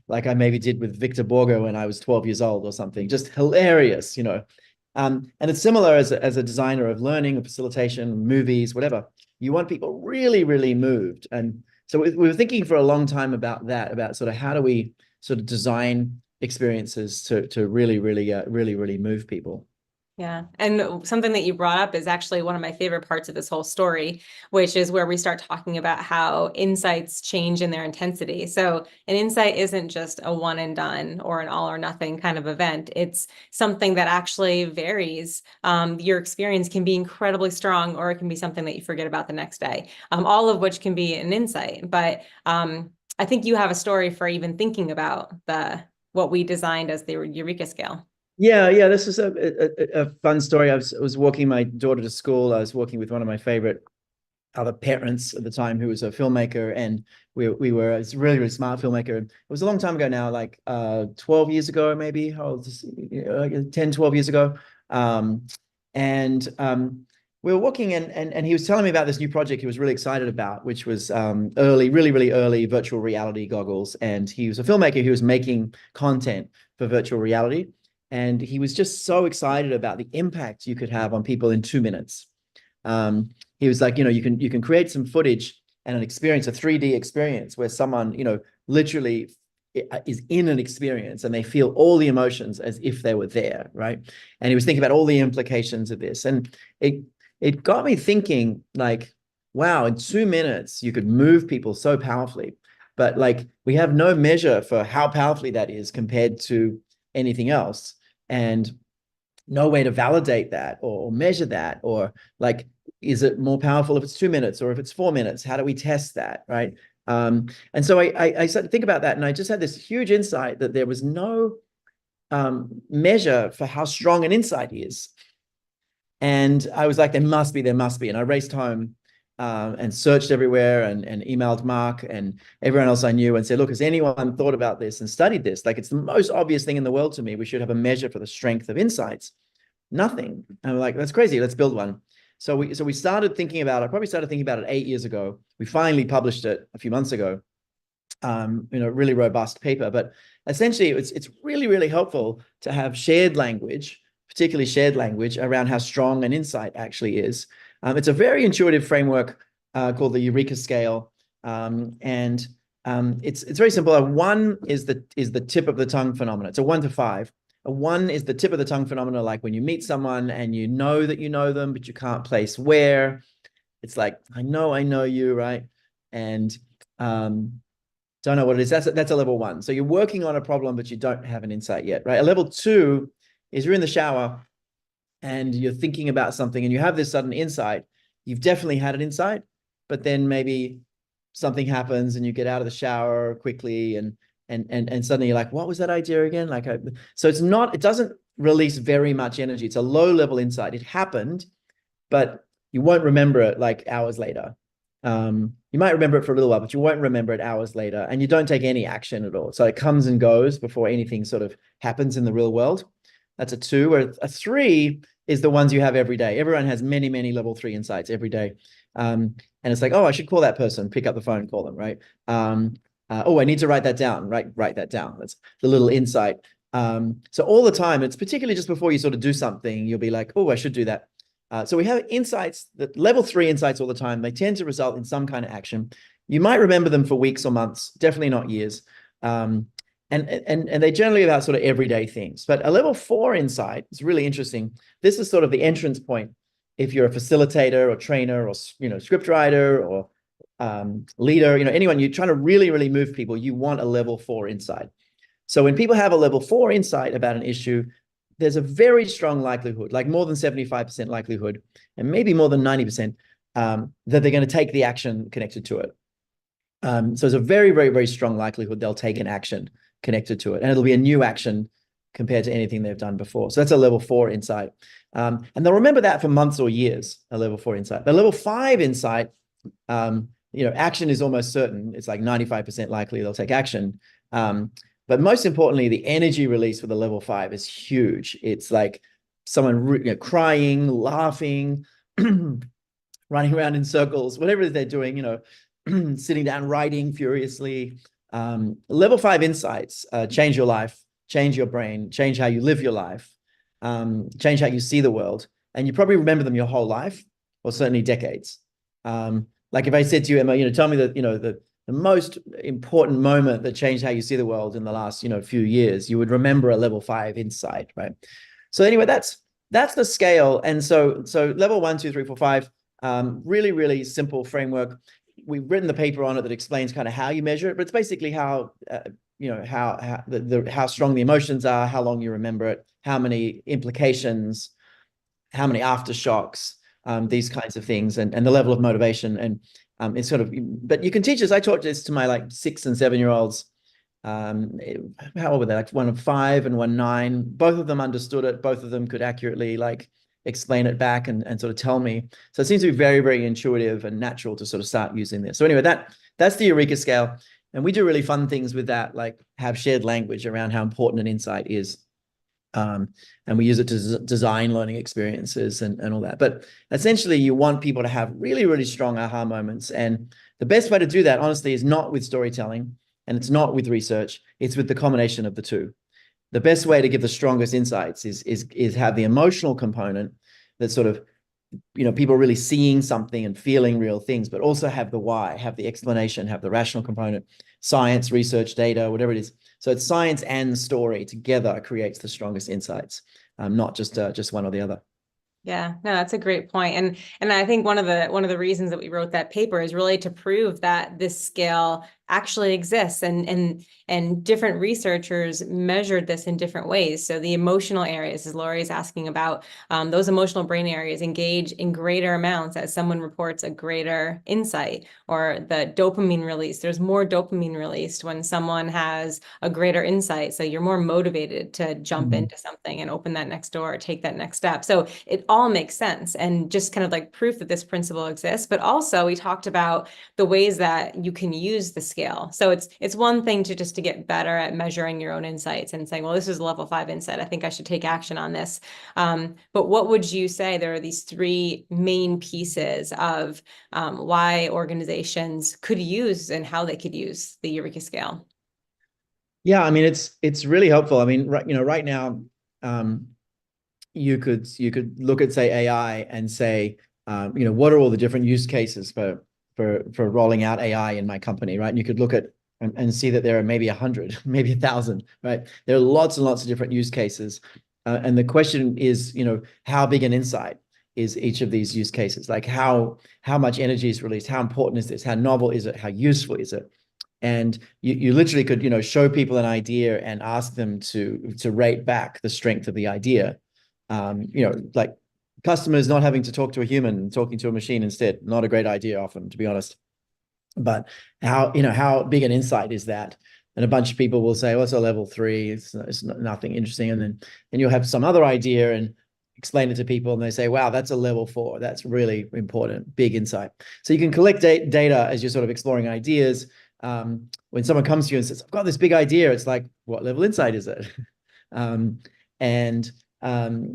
like I maybe did with Victor Borgo when I was 12 years old or something, just hilarious, and it's similar as a designer of learning, of facilitation, movies, whatever. You want people really moved. And so we were thinking for a long time about that, about sort of how do we sort of design experiences to really move people. Yeah. And something that you brought up is actually one of my favorite parts of this whole story, which is where we start talking about how insights change in their intensity. So an insight isn't just a one and done or an all or nothing kind of event. It's something that actually varies. Your experience can be incredibly strong, or it can be something that you forget about the next day, all of which can be an insight. But I think you have a story for even thinking about what we designed as the Eureka Scale. Yeah. This is a fun story. I was walking my daughter to school. I was walking with one of my favorite other parents at the time who was a filmmaker, and we were a really, really smart filmmaker. It was a long time ago now, like 12 years ago, maybe, how old is this? 10, 12 years ago. We were walking and he was telling me about this new project he was really excited about, which was really, really early virtual reality goggles. And he was a filmmaker who was making content for virtual reality. And he was just so excited about the impact you could have on people in 2 minutes. He was like, you can create some footage and an experience, a 3D experience where someone, literally is in an experience and they feel all the emotions as if they were there, right? And he was thinking about all the implications of this. And it got me thinking, like, wow, in 2 minutes, you could move people so powerfully. But like, we have no measure for how powerfully that is compared to anything else. And no way to validate that or measure that, or like, is it more powerful if it's 2 minutes or if it's 4 minutes? How do we test that, right? And so I started to think about that, and I just had this huge insight that there was no measure for how strong an insight is. And I was like, there must be. And I raced home and searched everywhere and emailed Mark and everyone else I knew and said, look, has anyone thought about this and studied this? Like, it's the most obvious thing in the world to me. We should have a measure for the strength of insights. Nothing. And I'm like, that's crazy. Let's build one. So we started thinking about it. Probably started thinking about it 8 years ago. We finally published it a few months ago. Really robust paper. But essentially, it's really, really helpful to have shared language, particularly shared language around how strong an insight actually is. It's a very intuitive framework called the Eureka Scale, and it's very simple. A 1 is the tip of the tongue phenomenon. It's a 1 to 5. A 1 is the tip of the tongue phenomena, like when you meet someone and you know that you know them, but you can't place where. It's like, I know you, right? And don't know what it is. That's a level 1. So you're working on a problem, but you don't have an insight yet, right? A level 2 is you're in the shower and you're thinking about something and you have this sudden insight. You've definitely had an insight, but then maybe something happens and you get out of the shower quickly and suddenly you're like, what was that idea again? Like, so it doesn't release very much energy. It's a low level insight. It happened, but you won't remember it like hours later. You might remember it for a little while, but you won't remember it hours later, and you don't take any action at all. So it comes and goes before anything sort of happens in the real world. That's a 2. Where a 3 is the ones you have every day. Everyone has many, many level 3 insights every day. And it's like, oh, I should call that person, pick up the phone, call them, right? Oh, I need to write that down, write that down. That's the little insight. So all the time, it's particularly just before you sort of do something, you'll be like, oh, I should do that. So we have insights, that level 3 insights all the time. They tend to result in some kind of action. You might remember them for weeks or months, definitely not years. And they generally about sort of everyday things. But a level 4 insight is really interesting. This is sort of the entrance point. If you're a facilitator or trainer or scriptwriter or leader, anyone, you're trying to really, really move people, you want a level 4 insight. So when people have a level 4 insight about an issue, there's a very strong likelihood, like more than 75% likelihood, and maybe more than 90%, that they're going to take the action connected to it. So there's a very, very, very strong likelihood they'll take an action connected to it, and it'll be a new action compared to anything they've done before. So that's a level 4 insight. And they'll remember that for months or years, a level 4 insight. But level 5 insight, action is almost certain. It's like 95% likely they'll take action. But most importantly, the energy release for the level 5 is huge. It's like someone crying, laughing, running around in circles, whatever they're doing, sitting down, writing furiously. Level 5 insights change your life, change your brain, change how you live your life, change how you see the world. And you probably remember them your whole life, or certainly decades. Like if I said to you, Emma, tell me that, the most important moment that changed how you see the world in the last, few years, you would remember a level 5 insight, right? So anyway, that's the scale. And so level 1, 2, 3, 4, 5, really, really simple framework. We've written the paper on it that explains kind of how you measure it, but it's basically how, how strong the emotions are, how long you remember it, how many implications, how many aftershocks, these kinds of things, and the level of motivation. And it's sort of, but you can teach this. I taught this to my 6 and 7 year olds. How old were they? Like one of 5 and one 9. Both of them understood it. Both of them could accurately explain it back and sort of tell me. So it seems to be very, very intuitive and natural to sort of start using this. So anyway, that's the Eureka Scale. And we do really fun things with that, like have shared language around how important an insight is. And we use it to design learning experiences and all that. But essentially, you want people to have really, really strong aha moments. And the best way to do that, honestly, is not with storytelling, and it's not with research. It's with the combination of the two. The best way to give the strongest insights is have the emotional component that sort of, people really seeing something and feeling real things, but also have the why, have the explanation, have the rational component, science, research, data, whatever it is. So it's science and story together creates the strongest insights, not just one or the other. Yeah, no, that's a great point. And I think one of the reasons that we wrote that paper is really to prove that this scale actually exists, and different researchers measured this in different ways. So the emotional areas, as Laurie is asking about, those emotional brain areas engage in greater amounts as someone reports a greater insight, or the dopamine release. There's more dopamine released when someone has a greater insight. So you're more motivated to jump into something and open that next door or take that next step. So it all makes sense, and just kind of like proof that this principle exists. But also we talked about the ways that you can use the scale. So it's one thing to just to get better at measuring your own insights and saying, well, this is a level 5 insight, I think I should take action on this. But what would you say there are these 3 main pieces of why organizations could use and how they could use the Eureka Scale? Yeah, I mean, it's really helpful. I mean, right now, you could look at, say, AI and say, what are all the different use cases for rolling out AI in my company, right? And you could look at and see that there are maybe 100, maybe 1,000, right? There are lots and lots of different use cases. And the question is, how big an insight is each of these use cases? Like how much energy is released? How important is this? How novel is it? How useful is it? And you literally could, show people an idea and ask them to rate back the strength of the idea. Like customers not having to talk to a human, talking to a machine instead, not a great idea often, to be honest. But how big an insight is that? And a bunch of people will say, well, it's a level 3, it's nothing interesting. And then you'll have some other idea and explain it to people, and they say, wow, that's a level 4. That's really important, big insight. So you can collect data as you're sort of exploring ideas. When someone comes to you and says, I've got this big idea, it's like, what level insight is it?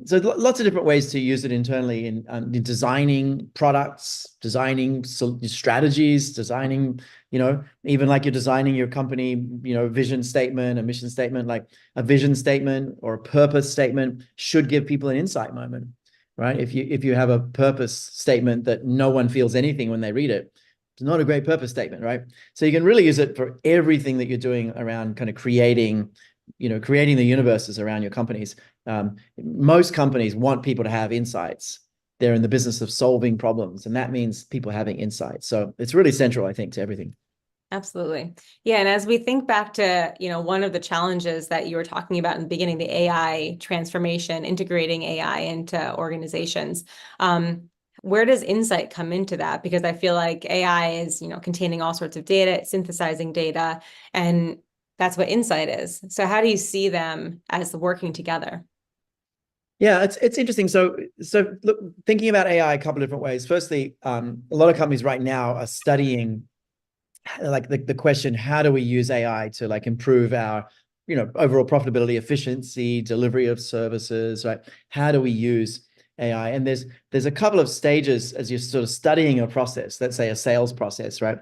So lots of different ways to use it internally in designing products, designing strategies, designing, even like you're designing your company, vision statement, a mission statement. Like a vision statement or a purpose statement should give people an insight moment, right? If you have a purpose statement that no one feels anything when they read it, it's not a great purpose statement, right? So you can really use it for everything that you're doing around kind of creating the universes around your companies. Most companies want people to have insights. They're in the business of solving problems, and that means people having insights. So it's really central, I think, to everything. Absolutely. Yeah. And as we think back to, one of the challenges that you were talking about in the beginning, the AI transformation, integrating AI into organizations, where does insight come into that? Because I feel like AI is, containing all sorts of data, synthesizing data, and that's what insight is. So how do you see them as working together? Yeah, it's interesting. So look, thinking about AI a couple of different ways. Firstly, a lot of companies right now are studying like the question, how do we use AI to like improve our, overall profitability, efficiency, delivery of services, right? How do we use AI? And there's a couple of stages as you're sort of studying a process, let's say a sales process, right?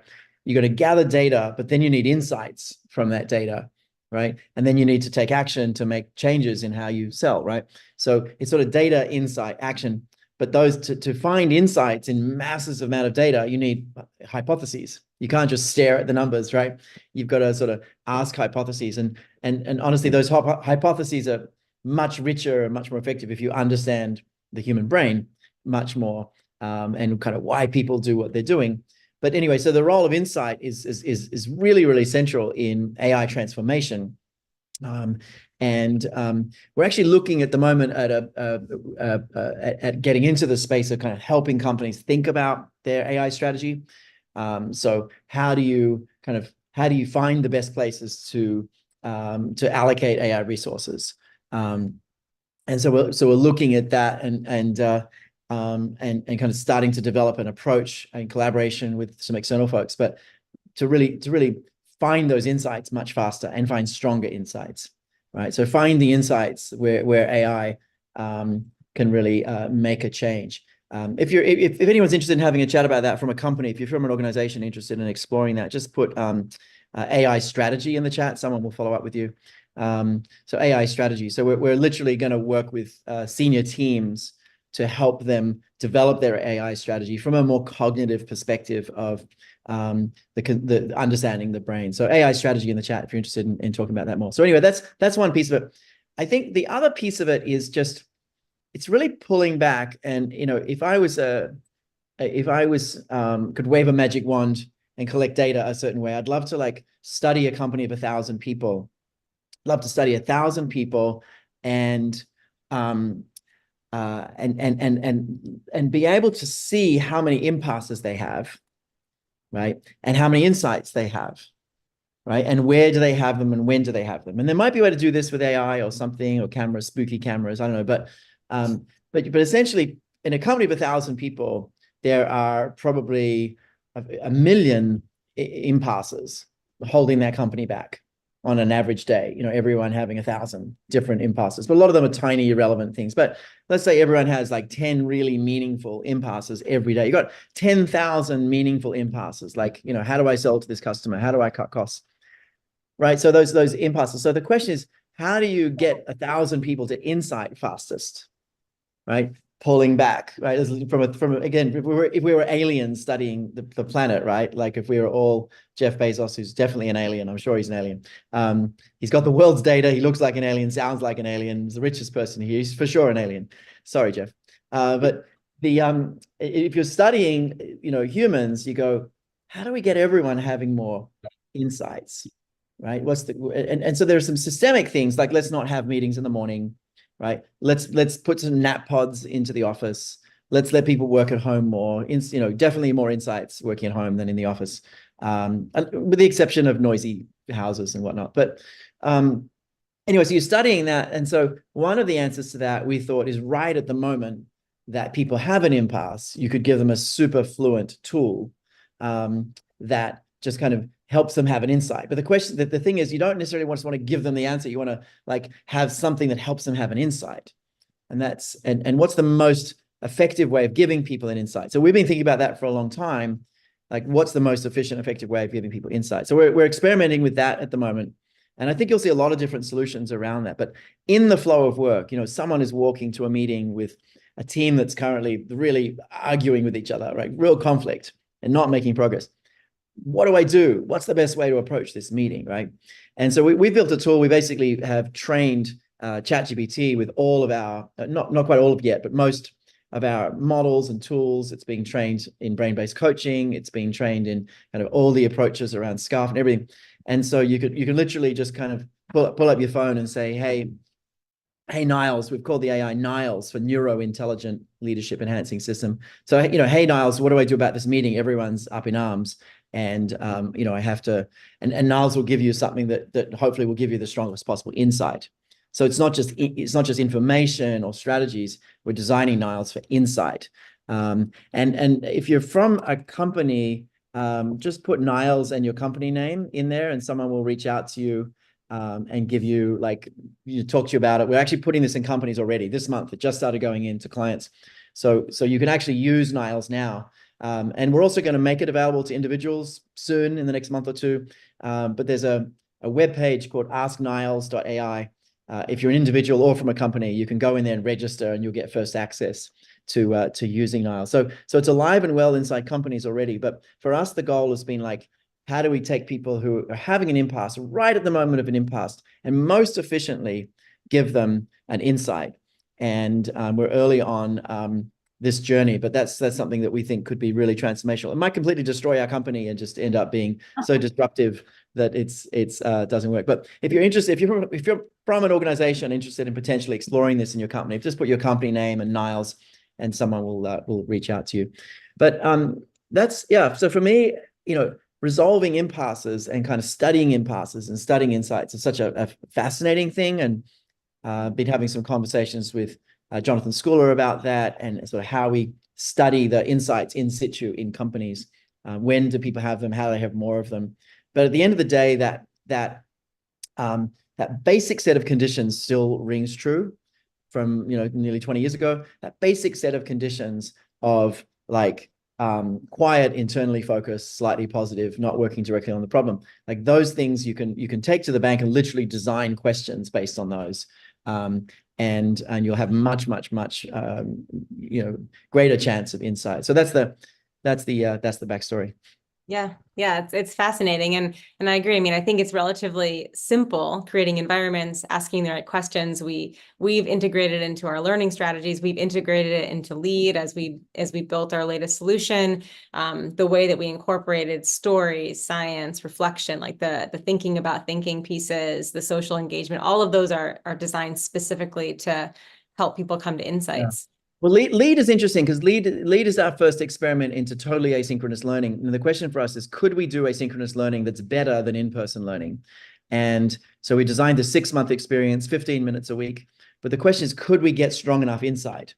You got to gather data, but then you need insights from that data, right? And then you need to take action to make changes in how you sell, right? So it's sort of data, insight, action. But those to find insights in massive amount of data, you need hypotheses. You can't just stare at the numbers, right? You've got to sort of ask hypotheses. And honestly, those hypotheses are much richer and much more effective if you understand the human brain much more, and kind of why people do what they're doing. But anyway, so the role of insight is really, really central in AI transformation. We're actually looking at the moment at getting into the space of kind of helping companies think about their AI strategy. So how do you find the best places to allocate AI resources? And so we're looking at that and kind of starting to develop an approach in collaboration with some external folks, but to really find those insights much faster and find stronger insights, right? So find the insights where AI can really make a change. If anyone's interested in having a chat about that from a company, if you're from an organization interested in exploring that, just put AI strategy in the chat. Someone will follow up with you. So AI strategy. So we're literally going to work with senior teams to help them develop their AI strategy from a more cognitive perspective of the understanding the brain. So AI strategy in the chat if you're interested in talking about that more. So anyway, that's one piece of it. I think the other piece of it is just, it's really pulling back. And, you know, if I could wave a magic wand and collect data a certain way, I'd love to like study a company of 1,000 people. Love to study 1,000 people and be able to see how many impasses they have, right? And how many insights they have, right? And where do they have them and when do they have them? And there might be a way to do this with AI or something, or cameras, spooky cameras, I don't know. But essentially in a company of 1,000 people, there are probably a million impasses holding that company back on an average day, you know, everyone having 1,000 different impasses, but a lot of them are tiny, irrelevant things. But let's say everyone has like 10 really meaningful impasses every day. You got 10,000 meaningful impasses. Like, you know, how do I sell to this customer? How do I cut costs? Right. So those impasses. So the question is, how do you get 1,000 people to insight fastest? Right. Pulling back, right? From again, if we were aliens studying the planet, right? Like if we were all Jeff Bezos, who's definitely an alien, I'm sure he's an alien. He's got the world's data. He looks like an alien, sounds like an alien. He's the richest person here. He's for sure an alien. Sorry, Jeff. But if you're studying, you know, humans, you go, how do we get everyone having more insights, right? And so there's some systemic things like, let's not have meetings in the morning. Right. Let's put some nap pods into the office. Let's let people work at home more. You know, definitely more insights working at home than in the office, with the exception of noisy houses and whatnot. But anyway, so you're studying that. And so one of the answers to that we thought is right at the moment that people have an impasse, you could give them a super fluent tool that just kind of helps them have an insight. But the thing is, you don't necessarily want to give them the answer. You want to like have something that helps them have an insight. And what's the most effective way of giving people an insight? So we've been thinking about that for a long time. Like, what's the most efficient, effective way of giving people insight? So we're experimenting with that at the moment. And I think you'll see a lot of different solutions around that. But in the flow of work, you know, someone is walking to a meeting with a team that's currently really arguing with each other, right? Real conflict and not making progress. What do I do? What's the best way to approach this meeting, right? And so we built a tool. We basically have trained ChatGPT with all of our, not quite all of yet, but most of our models and tools. It's being trained in brain-based coaching. It's being trained in kind of all the approaches around SCARF and everything. And so you can literally just kind of pull up your phone and say, hey, Niles, we've called the AI Niles for Neuro Intelligent Leadership Enhancing System. So, you know, hey, Niles, what do I do about this meeting? Everyone's up in arms. And, you know, I have to, and Niles will give you something that hopefully will give you the strongest possible insight. So it's not just information or strategies. We're designing Niles for insight. And if you're from a company, just put Niles and your company name in there, and someone will reach out to you and give you talk to you about it. We're actually putting this in companies already this month. It just started going into clients. So you can actually use Niles now. And we're also going to make it available to individuals soon in the next month or two. But there's a web page called askniles.ai. If you're an individual or from a company, you can go in there and register, and you'll get first access to using Niles. So it's alive and well inside companies already. But for us, the goal has been like, how do we take people who are having an impasse right at the moment of an impasse and most efficiently give them an insight? And we're early on this journey, but that's something that we think could be really transformational. It might completely destroy our company and just end up being so disruptive that it's doesn't work. But if you're interested, if you're from an organization interested in potentially exploring this in your company, just put your company name and Niles, and someone will reach out to you. But so for me, you know, resolving impasses and kind of studying impasses and studying insights is such a fascinating thing. And been having some conversations with Jonathan Schooler about that, and sort of how we study the insights in situ in companies. When do people have them? How do they have more of them? But at the end of the day, that basic set of conditions still rings true from nearly 20 years ago. That basic set of conditions of like quiet, internally focused, slightly positive, not working directly on the problem. Like those things you can take to the bank and literally design questions based on those. And you'll have much greater chance of insight. So that's the backstory. Yeah, it's fascinating. And I agree. I mean, I think it's relatively simple, creating environments, asking the right questions. We've integrated into our learning strategies. We've integrated it into LEAD as we built our latest solution. The way that we incorporated stories, science, reflection, like the thinking about thinking pieces, the social engagement, all of those are designed specifically to help people come to insights. Yeah. Well, LEAD is interesting because LEAD is our first experiment into totally asynchronous learning. And the question for us is, could we do asynchronous learning that's better than in-person learning? And so we designed a 6-month experience, 15 minutes a week. But the question is, could we get strong enough insight?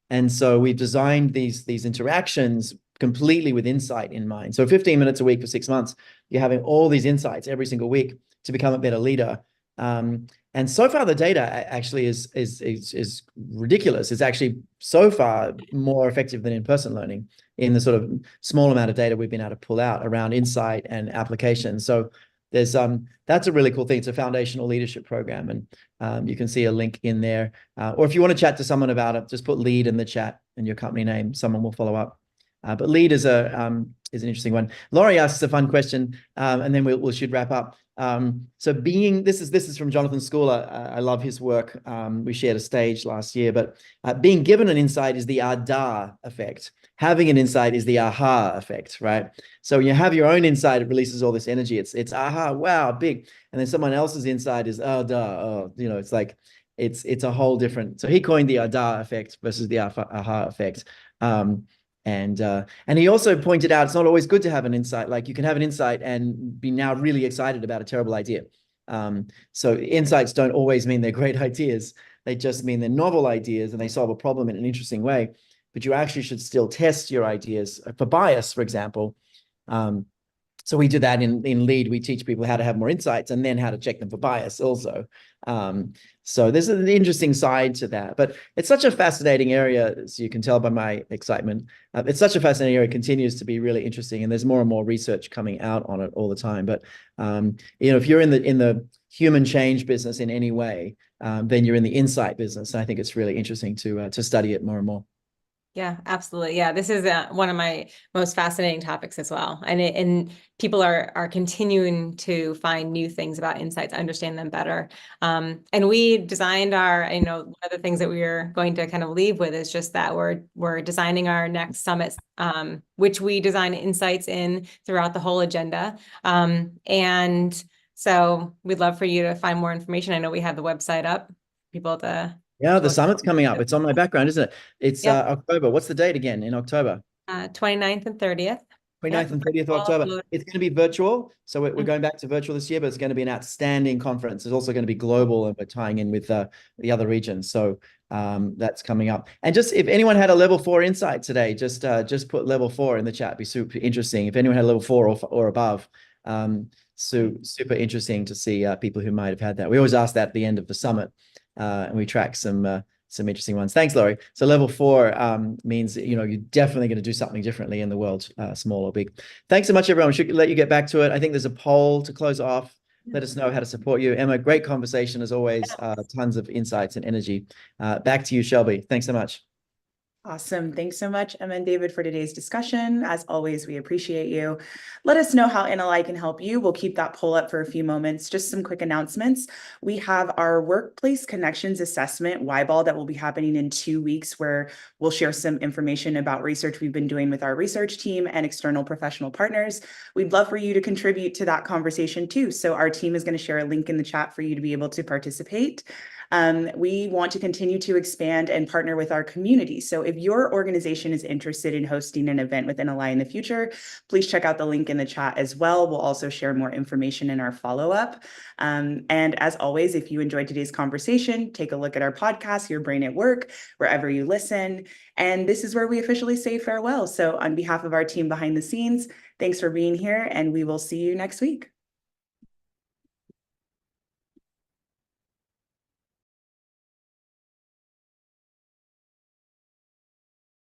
And so we've designed these interactions completely with insight in mind. So 15 minutes a week for 6 months, you're having all these insights every single week to become a better leader. And so far, the data actually is ridiculous. It's actually so far more effective than in-person learning in the sort of small amount of data we've been able to pull out around insight and application. So there's that's a really cool thing. It's a foundational leadership program, and you can see a link in there. Or if you want to chat to someone about it, just put LEAD in the chat and your company name. Someone will follow up. But LEAD is an interesting one. Laurie asks a fun question, and then we should wrap up. So this is from Jonathan Schooler. I love his work. We shared a stage last year, but being given an insight is the ADA effect. Having an insight is the aha effect, right? So when you have your own insight, it releases all this energy. It's aha, wow, big. And then someone else's insight is it's like it's a whole different. So he coined the ADA effect versus the aha effect. And he also pointed out it's not always good to have an insight. Like you can have an insight and be now really excited about a terrible idea. So insights don't always mean they're great ideas. They just mean they're novel ideas and they solve a problem in an interesting way. But you actually should still test your ideas for bias, for example. So we do that in LEAD. We teach people how to have more insights and then how to check them for bias also. So there's an interesting side to that, but it's such a fascinating area, as you can tell by my excitement. It's such a fascinating area, it continues to be really interesting, and there's more and more research coming out on it all the time. But if you're in the human change business in any way, then you're in the insight business. And I think it's really interesting to study it more and more. Yeah, absolutely. Yeah, this is one of my most fascinating topics as well. And people are continuing to find new things about insights, understand them better. And we designed one of the things that we are going to kind of leave with is just that we're designing our next summit, which we design insights in throughout the whole agenda. And so we'd love for you to find more information. I know we have the website up, people to... Yeah, the summit's coming up. It's on my background, isn't it? It's October. What's the date again in October? 29th and 30th. 29th and 30th of October. It's going to be virtual. So we're going back to virtual this year, but it's going to be an outstanding conference. It's also going to be global, and we're tying in with the other regions. So that's coming up. And just if anyone had a level 4 insight today, just put level 4 in the chat. It'd be super interesting. If anyone had a level 4 or above, so super interesting to see people who might have had that. We always ask that at the end of the summit. And we track some interesting ones. Thanks, Laurie. So level 4 means you're definitely going to do something differently in the world, small or big. Thanks so much, everyone. We should let you get back to it. I think there's a poll to close off. Let us know how to support you. Emma, great conversation as always. Tons of insights and energy. Back to you, Shelby. Thanks so much. Awesome. Thanks so much, Emma and David, for today's discussion. As always, we appreciate you. Let us know how NLI can help you. We'll keep that poll up for a few moments. Just some quick announcements. We have our Workplace Connections Assessment, YBAL, that will be happening in 2 weeks, where we'll share some information about research we've been doing with our research team and external professional partners. We'd love for you to contribute to that conversation too. So our team is going to share a link in the chat for you to be able to participate. We want to continue to expand and partner with our community. So if your organization is interested in hosting an event with NLI in the future, please check out the link in the chat as well. We'll also share more information in our follow-up. And as always, if you enjoyed today's conversation, take a look at our podcast, Your Brain at Work, wherever you listen. And this is where we officially say farewell. So on behalf of our team behind the scenes, thanks for being here, and we will see you next week.